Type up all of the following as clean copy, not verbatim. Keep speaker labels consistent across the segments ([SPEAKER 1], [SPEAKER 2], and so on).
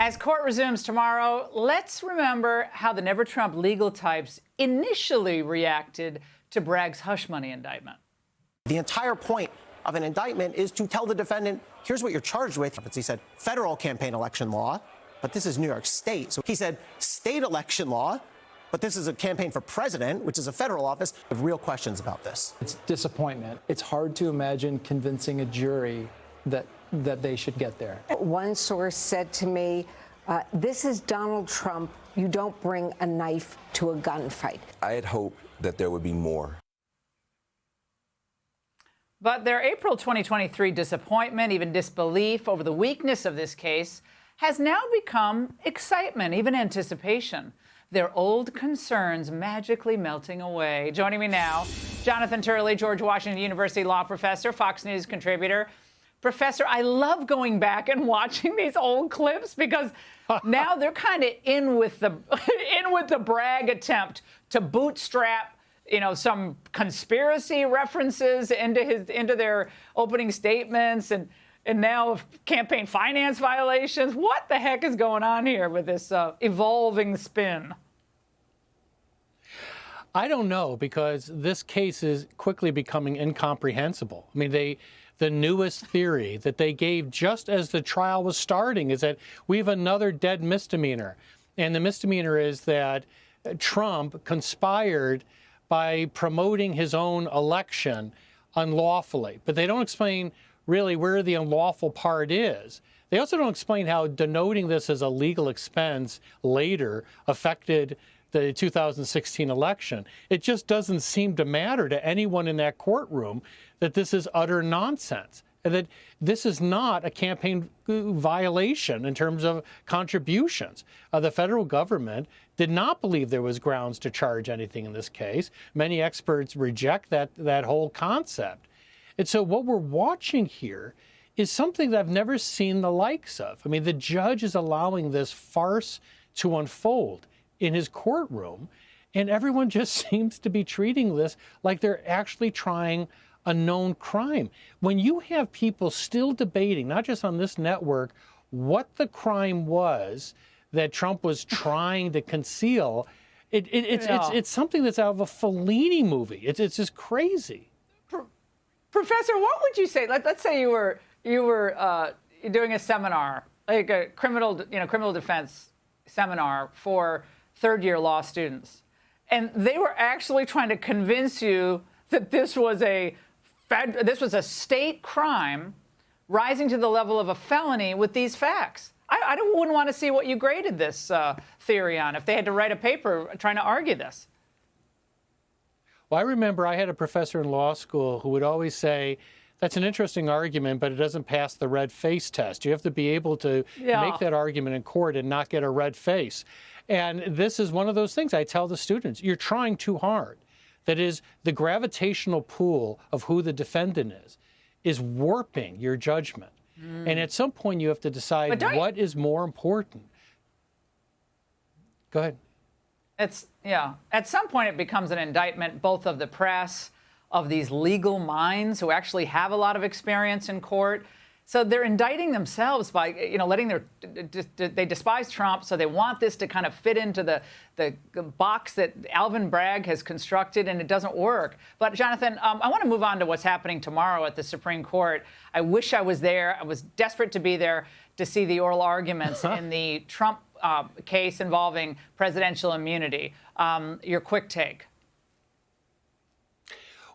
[SPEAKER 1] As court resumes tomorrow, let's remember how the Never Trump legal types initially reacted to Bragg's hush money indictment.
[SPEAKER 2] The entire point of an indictment is to tell the defendant, here's what you're charged with. He said federal campaign election law, but this is New York State. So he said state election law, but this is a campaign for president, which is a federal office. I have real questions about this.
[SPEAKER 3] It's disappointment. It's hard to imagine convincing a jury that they should get there.
[SPEAKER 4] One source said to me, this is Donald Trump. You don't bring a knife to a gunfight.
[SPEAKER 5] I had hoped that there would be more.
[SPEAKER 1] But their April 2023 disappointment, even disbelief over the weakness of this case, has now become excitement, even anticipation. Their old concerns magically melting away. Joining me now, Jonathan Turley, George Washington University law professor, Fox News contributor. Professor, I love going back and watching these old clips because now they're kind of in with the Bragg attempt to bootstrap, some conspiracy references into their opening statements and now campaign finance violations. What the heck is going on here with this evolving spin?
[SPEAKER 6] I don't know, because this case is quickly becoming incomprehensible. I mean, the newest theory that they gave just as the trial was starting is that we have another dead misdemeanor. And the misdemeanor is that Trump conspired by promoting his own election unlawfully. But they don't explain really where the unlawful part is. They also don't explain how denoting this as a legal expense later affected the 2016 election. It just doesn't seem to matter to anyone in that courtroom that this is utter nonsense, and that this is not a campaign violation in terms of contributions. The federal government did not believe there was grounds to charge anything in this case. Many experts reject that whole concept. And so what we're watching here is something that I've never seen the likes of. I mean, the judge is allowing this farce to unfold in his courtroom, and everyone just seems to be treating this like they're actually trying a known crime. When you have people still debating, not just on this network, what the crime was that Trump was trying to conceal, it's something that's out of a Fellini movie. It's just crazy.
[SPEAKER 1] Professor, what would you say? Let's say you were doing a seminar, like a criminal defense seminar for third-year law students, and they were actually trying to convince you that this was a state crime rising to the level of a felony with these facts. I wouldn't want to see what you graded this theory on if they had to write a paper trying to argue this.
[SPEAKER 6] Well, I remember I had a professor in law school who would always say, that's an interesting argument, but it doesn't pass the red face test. You have to be able to make that argument in court and not get a red face. And this is one of those things I tell the students, you're trying too hard. That is, the gravitational pull of who the defendant is warping your judgment. And at some point you have to decide what is more important. Go ahead.
[SPEAKER 1] At some point it becomes an indictment both of the press, of these legal minds who actually have a lot of experience in court. So they're indicting themselves by, they despise Trump, so they want this to kind of fit into the box that Alvin Bragg has constructed, and it doesn't work. But Jonathan, I want to move on to what's happening tomorrow at the Supreme Court. I wish I was there. I was desperate to be there to see the oral arguments in the Trump case involving presidential immunity. Your quick take.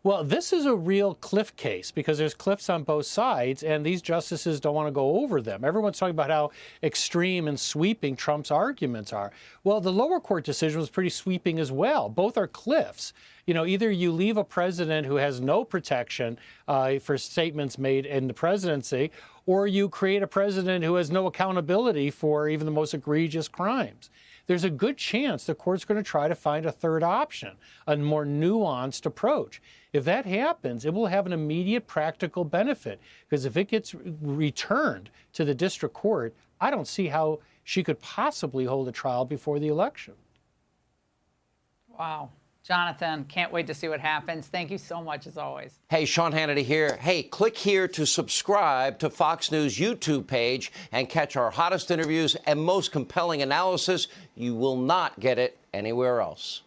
[SPEAKER 6] Well, this is a real cliff case because there's cliffs on both sides, and these justices don't want to go over them. Everyone's talking about how extreme and sweeping Trump's arguments are. Well, the lower court decision was pretty sweeping as well. Both are cliffs. Either you leave a president who has no protection for statements made in the presidency, or you create a president who has no accountability for even the most egregious crimes. There's a good chance the court's going to try to find a third option, a more nuanced approach. If that happens, it will have an immediate practical benefit, because if it gets returned to the district court, I don't see how she could possibly hold a trial before the election.
[SPEAKER 1] Wow. Jonathan, can't wait to see what happens. Thank you so much, as always.
[SPEAKER 7] Hey, Sean Hannity here. Hey, click here to subscribe to Fox News YouTube page and catch our hottest interviews and most compelling analysis. You will not get it anywhere else.